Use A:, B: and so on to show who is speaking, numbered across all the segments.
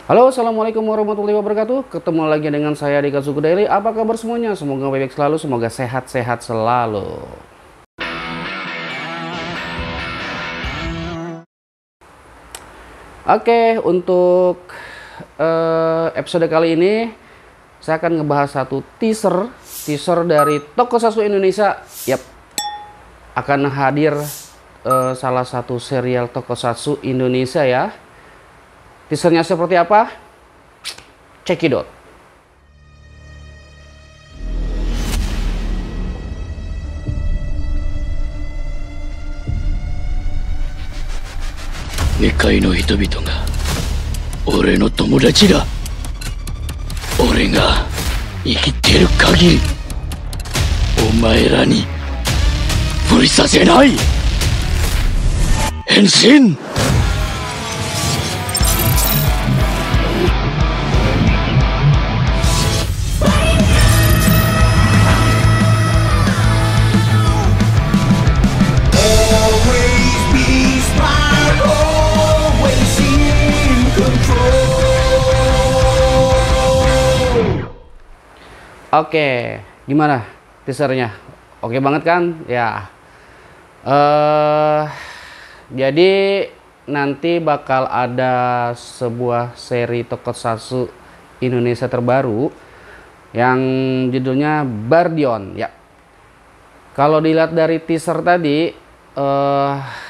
A: Halo, assalamualaikum warahmatullahi wabarakatuh. Ketemu lagi dengan saya di Katsuku Daily. Apa kabar semuanya? Semoga baik selalu, semoga sehat-sehat selalu. Oke, untuk episode kali ini saya akan ngebahas satu teaser dari Tokusatsu Indonesia. Yap, akan hadir salah satu serial Tokusatsu Indonesia ya. Teasernya seperti apa? Cekidot.
B: Nikai no hitobito ga ore no tomodachi da. Ore ga ikiteru kagiri omae ra ni furi sasenai. Henshin!
A: Oke, gimana teasernya? Oke banget kan? Ya. Jadi nanti bakal ada sebuah seri Tokusatsu Indonesia terbaru yang judulnya Bardion. Ya. Kalau dilihat dari teaser tadi,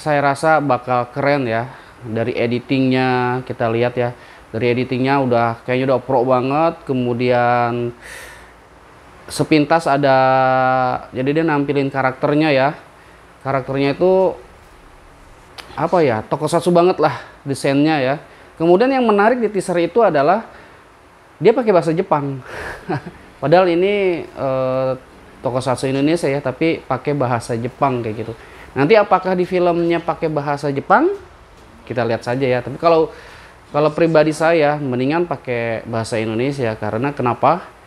A: saya rasa bakal keren ya. Dari editingnya kita lihat ya. Dari editingnya udah kayaknya udah pro banget. Kemudian sepintas ada, jadi dia nampilin karakternya ya, karakternya itu apa ya, tokusatsu banget lah desainnya ya. Kemudian yang menarik di teaser itu adalah dia pakai bahasa Jepang. Padahal ini tokusatsu Indonesia ya, tapi pakai bahasa Jepang kayak gitu. Nanti apakah di filmnya pakai bahasa Jepang, kita lihat saja ya. Tapi kalau pribadi saya mendingan pakai bahasa Indonesia. Karena kenapa?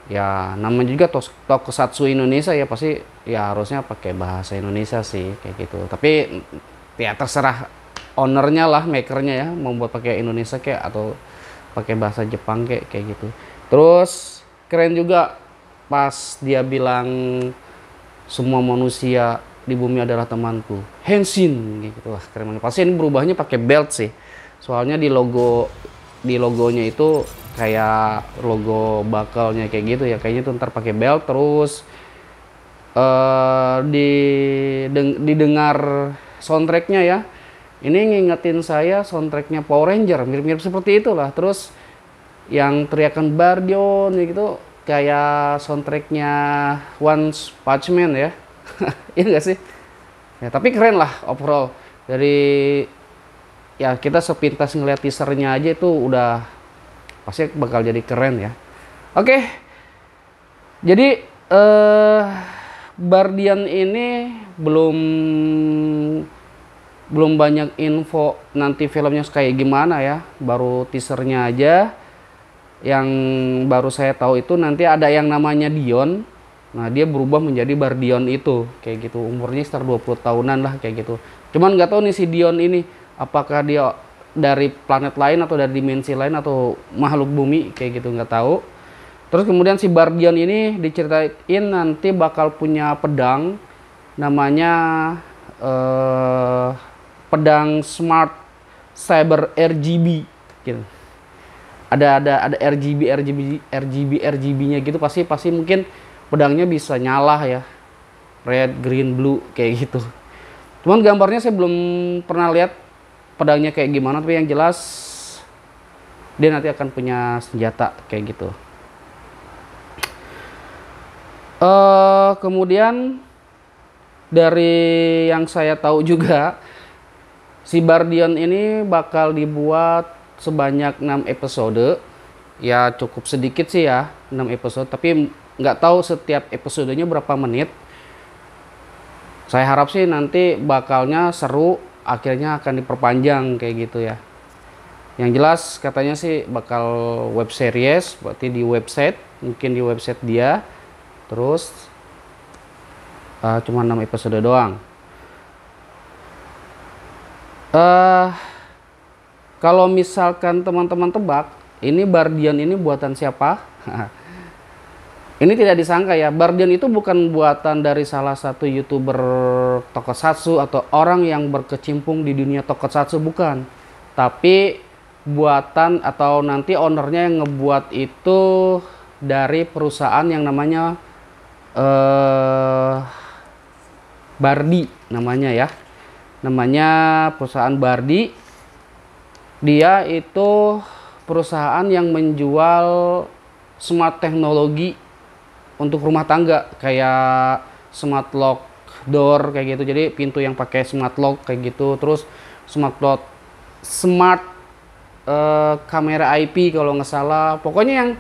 A: Ya namanya juga Tokusatsu Indonesia ya, pasti ya harusnya pakai bahasa Indonesia sih kayak gitu. Tapi ya terserah ownernya lah, makernya ya, mau buat pakai Indonesia kayak atau pakai bahasa Jepang kayak gitu. Terus keren juga pas dia bilang semua manusia di bumi adalah temanku, Henshin gitu. Wah keren banget. Pasti ini berubahnya pakai belt sih, soalnya di logonya itu kayak logo bakalnya kayak gitu ya, kayaknya tuh ntar pakai belt. Terus didengar soundtracknya ya, ini ngingetin saya soundtracknya Power Ranger, mirip-mirip seperti itulah. Terus yang teriakan Bardion gitu kayak soundtracknya One Punch Man ya. Iya gak sih ya, tapi keren lah overall. Dari ya kita sepintas ngeliat teasernya aja itu udah pasti bakal jadi keren ya. Oke, jadi Bardian ini belum banyak info nanti filmnya kayak gimana ya, baru teasernya aja. Yang baru saya tahu itu nanti ada yang namanya Dion. Nah dia berubah menjadi Bardion itu kayak gitu, umurnya sekitar 20 tahunan lah kayak gitu. Cuman nggak tahu nih si Dion ini apakah dia dari planet lain atau dari dimensi lain atau makhluk bumi kayak gitu, nggak tahu. Terus kemudian si Bardion ini diceritain nanti bakal punya pedang namanya pedang Smart Cyber RGB gitu. Ada RGB-nya gitu, pasti mungkin pedangnya bisa nyala ya, red, green, blue kayak gitu. Cuman gambarnya saya belum pernah lihat pedangnya kayak gimana, tapi yang jelas dia nanti akan punya senjata kayak gitu. Kemudian dari yang saya tahu juga, si Bardion ini bakal dibuat sebanyak 6 episode. Ya cukup sedikit sih ya, 6 episode, tapi nggak tahu setiap episodenya berapa menit. Saya harap sih nanti bakalnya seru, akhirnya akan diperpanjang kayak gitu ya. Yang jelas katanya sih bakal web series, berarti di website, mungkin di website dia. Terus cuma 6 episode doang. Kalau misalkan teman-teman tebak, ini Bardion ini buatan siapa? Ini tidak disangka ya, Bardion itu bukan buatan dari salah satu YouTuber tokusatsu atau orang yang berkecimpung di dunia tokusatsu, bukan. Tapi buatan atau nanti ownernya yang ngebuat itu dari perusahaan yang namanya Bardi namanya ya. Namanya perusahaan Bardi. Dia itu perusahaan yang menjual smart teknologi untuk rumah tangga, kayak smart lock door kayak gitu. Jadi pintu yang pakai smart lock kayak gitu, terus smart kamera IP kalau nggak salah. Pokoknya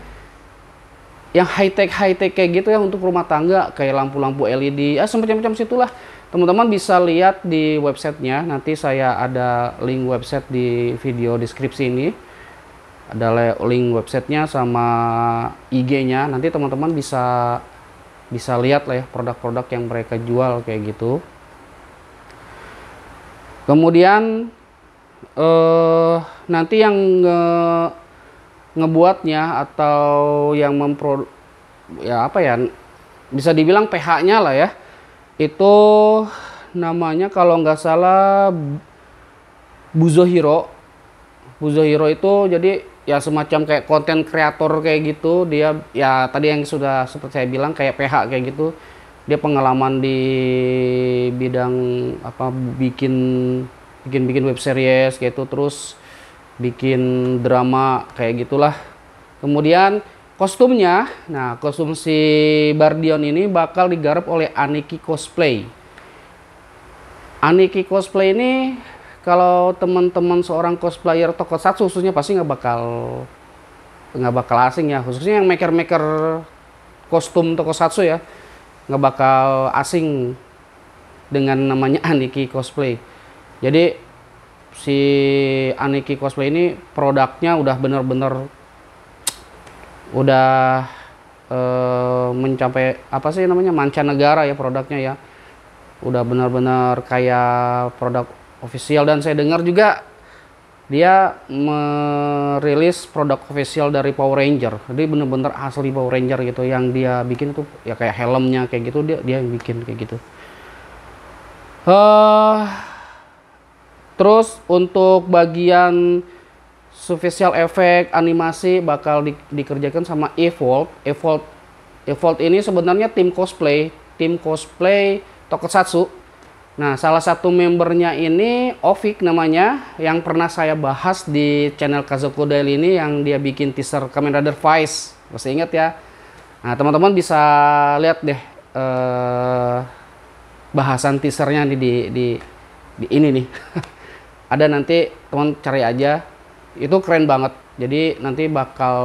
A: yang high tech kayak gitu ya untuk rumah tangga, kayak lampu-lampu LED, semacam-macam situlah. Teman-teman bisa lihat di websitenya. Nanti saya ada link website di video deskripsi ini. Ada link websitenya sama IG-nya. Nanti teman-teman bisa lihat lah ya produk-produk yang mereka jual kayak gitu. Kemudian nanti yang ngebuatnya atau yang bisa dibilang PH-nya lah ya, itu namanya kalau nggak salah Buzohiro. Buzohiro itu jadi ya semacam kayak konten kreator kayak gitu. Dia ya tadi yang sudah seperti saya bilang kayak PH kayak gitu. Dia pengalaman di bidang bikin web series gitu, terus bikin drama kayak gitulah. Kemudian kostumnya, nah kostum si Bardion ini bakal digarap oleh Aniki Cosplay. Aniki Cosplay ini kalau teman-teman seorang cosplayer tokusatsu khususnya pasti nggak bakal asing ya, khususnya yang maker kostum tokusatsu ya, nggak bakal asing dengan namanya Aniki Cosplay. Jadi si Aniki Cosplay ini produknya udah bener-bener mencapai mancanegara ya produknya ya, udah benar-benar kayak produk official. Dan saya dengar juga dia merilis produk official dari Power Ranger, jadi bener-bener asli Power Ranger gitu yang dia bikin tuh ya, kayak helmnya kayak gitu dia yang bikin kayak gitu. Terus untuk bagian special effect animasi bakal dikerjakan sama Evolve. Evolve ini sebenarnya tim cosplay tokusatsu. Nah, salah satu membernya ini Ovik namanya, yang pernah saya bahas di channel Kazoku Daily ini, yang dia bikin teaser Kamen Rider Vice. Masih ingat ya? Nah, teman-teman bisa lihat deh bahasan teasernya di ini nih. Ada, nanti teman cari aja, itu keren banget. Jadi nanti bakal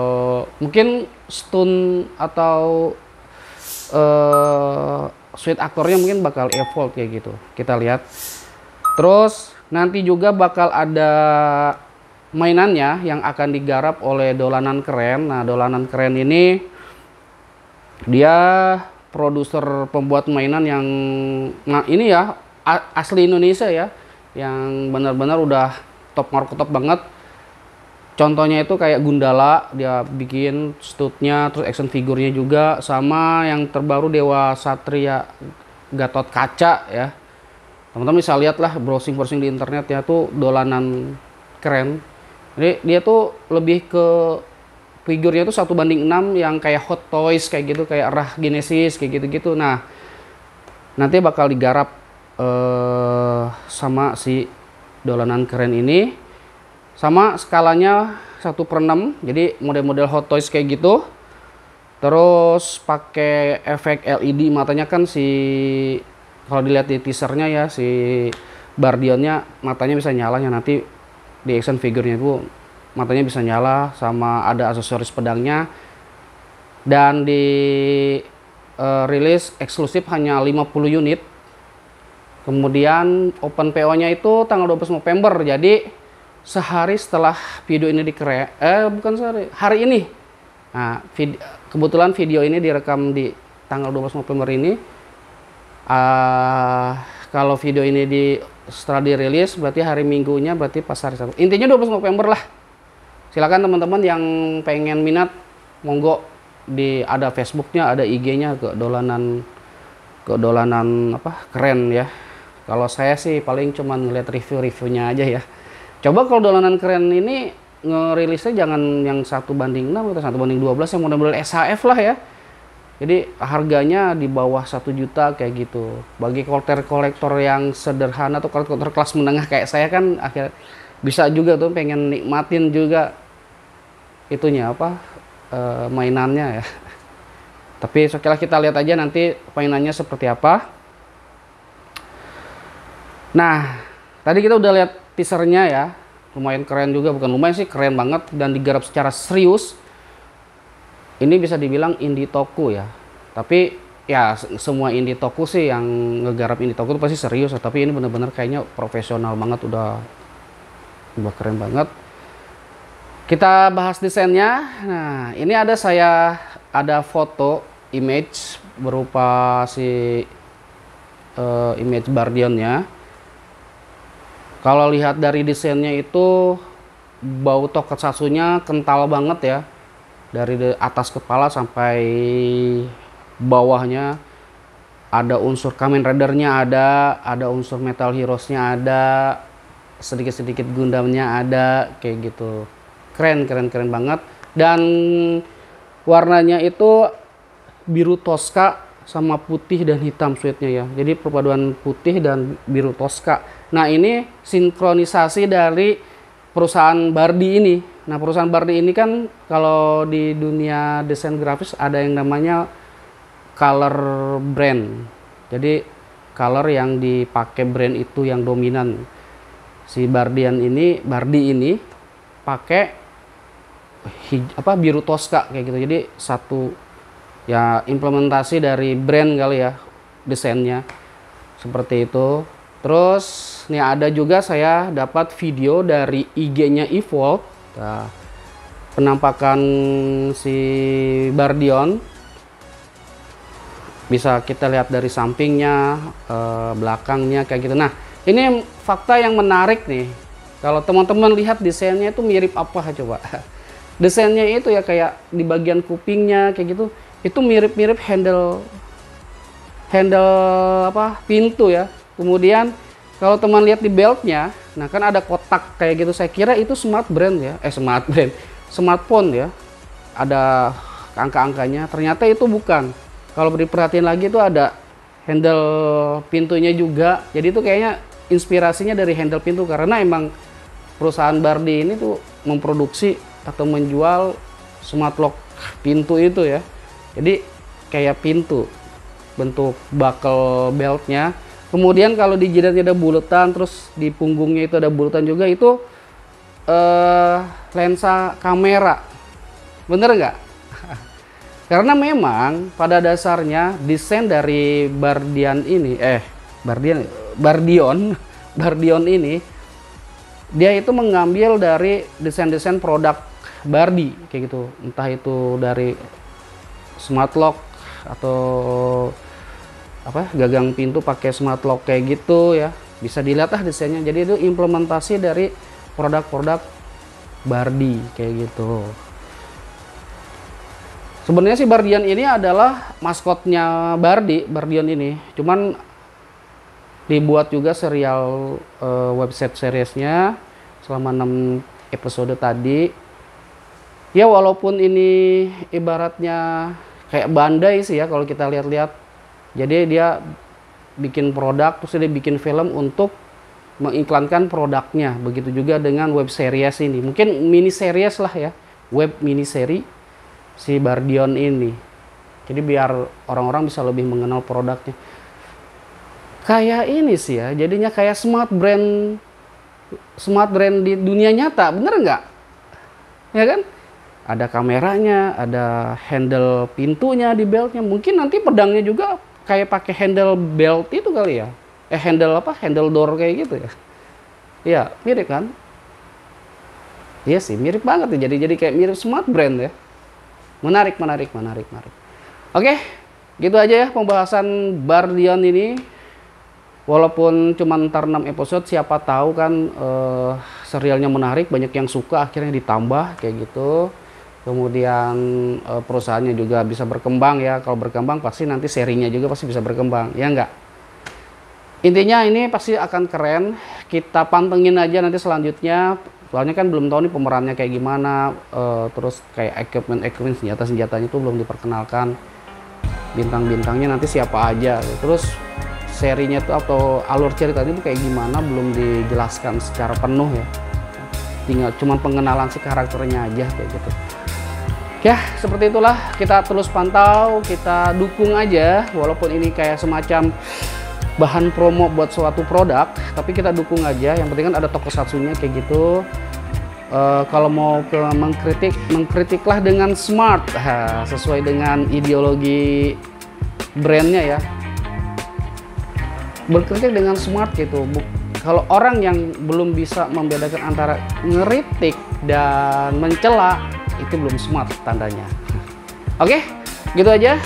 A: mungkin stunt atau sweet aktornya mungkin bakal evolve kayak gitu, kita lihat. Terus nanti juga bakal ada mainannya yang akan digarap oleh Dolanan Keren. Nah, Dolanan Keren ini dia produser pembuat mainan yang ini ya asli Indonesia ya, yang benar-benar udah top markotop banget. Contohnya itu kayak Gundala, dia bikin studnya, terus action figurnya juga, sama yang terbaru Dewa Satria Gatot Kaca ya. Teman-teman bisa lihat lah, browsing di internet ya, tuh Dolanan Keren. Jadi dia tuh lebih ke figurnya tuh 1:6 yang kayak Hot Toys kayak gitu, kayak Rah Genesis kayak gitu-gitu. Nah, nanti bakal digarap sama si Dolanan Keren ini. Sama skalanya 1/6, jadi model-model Hot Toys kayak gitu. Terus pakai efek LED matanya, kan kalau dilihat di teasernya ya, si Bardionnya matanya bisa nyala ya, nanti di action figurnya itu matanya bisa nyala, sama ada aksesoris pedangnya. Dan di rilis eksklusif hanya 50 unit. Kemudian open PO-nya itu tanggal 12 November. Jadi sehari setelah video ini hari ini. Nah, kebetulan video ini direkam di tanggal 12 November ini. Kalau video ini setelah dirilis berarti hari Minggunya berarti pas hari Sabtu. Intinya 12 November lah. Silakan teman-teman yang pengen minat, monggo ada Facebooknya, ada IG-nya, kedolanan apa keren ya. Kalau saya sih paling cuma ngeliat review-reviewnya aja ya. Coba kalau dolanan keren ini ngerilisnya jangan yang 1:6 atau 1:12 yang model-model SHF lah ya. Jadi harganya di bawah 1 juta kayak gitu. Bagi kolektor yang sederhana atau kolektor kelas menengah kayak saya kan akhirnya bisa juga tuh pengen nikmatin juga itunya apa mainannya ya. Tapi setelah kita lihat aja nanti mainannya seperti apa. Nah, tadi kita udah lihat teasernya ya. Lumayan keren juga, bukan lumayan sih, keren banget dan digarap secara serius. Ini bisa dibilang indie toku ya. Tapi ya semua indie toku sih yang ngegarap indie toku itu pasti serius. Tapi ini bener-bener kayaknya profesional banget, udah keren banget. Kita bahas desainnya. Nah, ini ada foto image berupa si image Bardionnya. Kalau lihat dari desainnya itu bau tokusatsunya kental banget ya. Dari atas kepala sampai bawahnya ada unsur Kamen Rider-nya, ada unsur Metal Heroes-nya, ada sedikit-sedikit Gundam-nya ada kayak gitu. Keren banget. Dan warnanya itu biru Tosca sama putih dan hitam suite-nya ya. Jadi perpaduan putih dan biru Tosca. Nah, ini sinkronisasi dari perusahaan Bardi ini. Nah, perusahaan Bardi ini kan kalau di dunia desain grafis ada yang namanya color brand. Jadi color yang dipakai brand itu yang dominan. Si Bardi ini pakai biru Tosca kayak gitu. Jadi satu ya implementasi dari brand kali ya desainnya seperti itu. Terus nih ada juga saya dapat video dari IG-nya Evolve. Nah, penampakan si Bardion bisa kita lihat dari sampingnya, belakangnya kayak gitu. Nah, ini fakta yang menarik nih. Kalau teman-teman lihat desainnya itu mirip apa coba? Desainnya itu ya kayak di bagian kupingnya kayak gitu. Itu mirip-mirip handle pintu ya. Kemudian kalau teman lihat di beltnya, nah kan ada kotak kayak gitu. Saya kira itu smartphone ya. Ada angka-angkanya. Ternyata itu bukan. Kalau diperhatiin lagi itu ada handle pintunya juga. Jadi itu kayaknya inspirasinya dari handle pintu karena emang perusahaan Bardi ini tuh memproduksi atau menjual smart lock pintu itu ya. Jadi kayak pintu bentuk buckle beltnya. Kemudian kalau di jidatnya ada bulatan, terus di punggungnya itu ada bulatan juga, itu lensa kamera. Bener nggak? Karena memang pada dasarnya desain dari Bardion ini dia itu mengambil dari desain-desain produk Bardi kayak gitu. Entah itu dari smart lock atau gagang pintu pakai smart lock kayak gitu ya, bisa dilihat lah desainnya. Jadi itu implementasi dari produk-produk Bardi kayak gitu. Sebenarnya si Bardion ini adalah maskotnya Bardion ini, cuman dibuat juga serial website seriesnya selama 6 episode tadi ya. Walaupun ini ibaratnya kayak Bandai sih ya kalau kita lihat-lihat. Jadi dia bikin produk, terus dia bikin film untuk mengiklankan produknya. Begitu juga dengan web series ini. Mungkin mini series lah ya. Web mini seri si Bardion ini. Jadi biar orang-orang bisa lebih mengenal produknya. Kayak ini sih ya. Jadinya kayak smart brand di dunia nyata. Bener nggak? Ya kan? Ada kameranya, ada handle pintunya di beltnya. Mungkin nanti pedangnya juga kayak pakai handle belt itu kali ya. Handle door kayak gitu ya. Iya, mirip kan? Iya sih, mirip banget ya. Jadi kayak mirip smart brand ya. Menarik. Oke, gitu aja ya pembahasan Bardion ini. Walaupun cuma ntar 6 episode, siapa tahu kan serialnya menarik, banyak yang suka, akhirnya ditambah kayak gitu. Kemudian perusahaannya juga bisa berkembang ya. Kalau berkembang pasti nanti serinya juga pasti bisa berkembang, ya enggak? Intinya ini pasti akan keren. Kita pantengin aja nanti selanjutnya. Soalnya kan belum tahu nih pemerannya kayak gimana, terus kayak equipment senjatanya itu belum diperkenalkan. Bintang-bintangnya nanti siapa aja. Terus serinya tuh atau alur ceritanya itu kayak gimana belum dijelaskan secara penuh ya. Tinggal cuman pengenalan si karakternya aja kayak gitu. Ya, seperti itulah, kita terus pantau, kita dukung aja, walaupun ini kayak semacam bahan promo buat suatu produk, tapi kita dukung aja. Yang penting kan ada tokusatsunya kayak gitu. Kalau mau ke mengkritiklah dengan smart, sesuai dengan ideologi brandnya ya. Berkritik dengan smart gitu. Kalau orang yang belum bisa membedakan antara ngeritik dan mencela, itu belum smart tandanya. Oke, gitu aja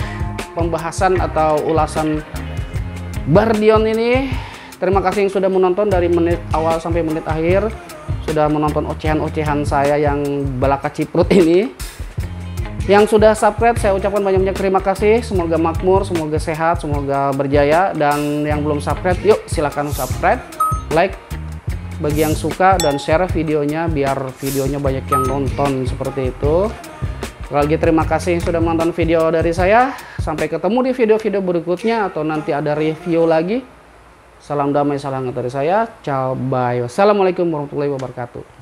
A: pembahasan atau ulasan Bardion ini. Terima kasih yang sudah menonton dari menit awal sampai menit akhir, sudah menonton ocehan-ocehan saya yang balaka ciprut ini. Yang sudah subscribe, saya ucapkan banyak-banyak terima kasih. Semoga makmur, semoga sehat, semoga berjaya. Dan yang belum subscribe, yuk silakan subscribe, like bagi yang suka, dan share videonya biar videonya banyak yang nonton, seperti itu. Sekali lagi terima kasih yang sudah menonton video dari saya. Sampai ketemu di video-video berikutnya atau nanti ada review lagi. Salam damai, salam hangat dari saya. Ciao, bye. Wassalamualaikum warahmatullahi wabarakatuh.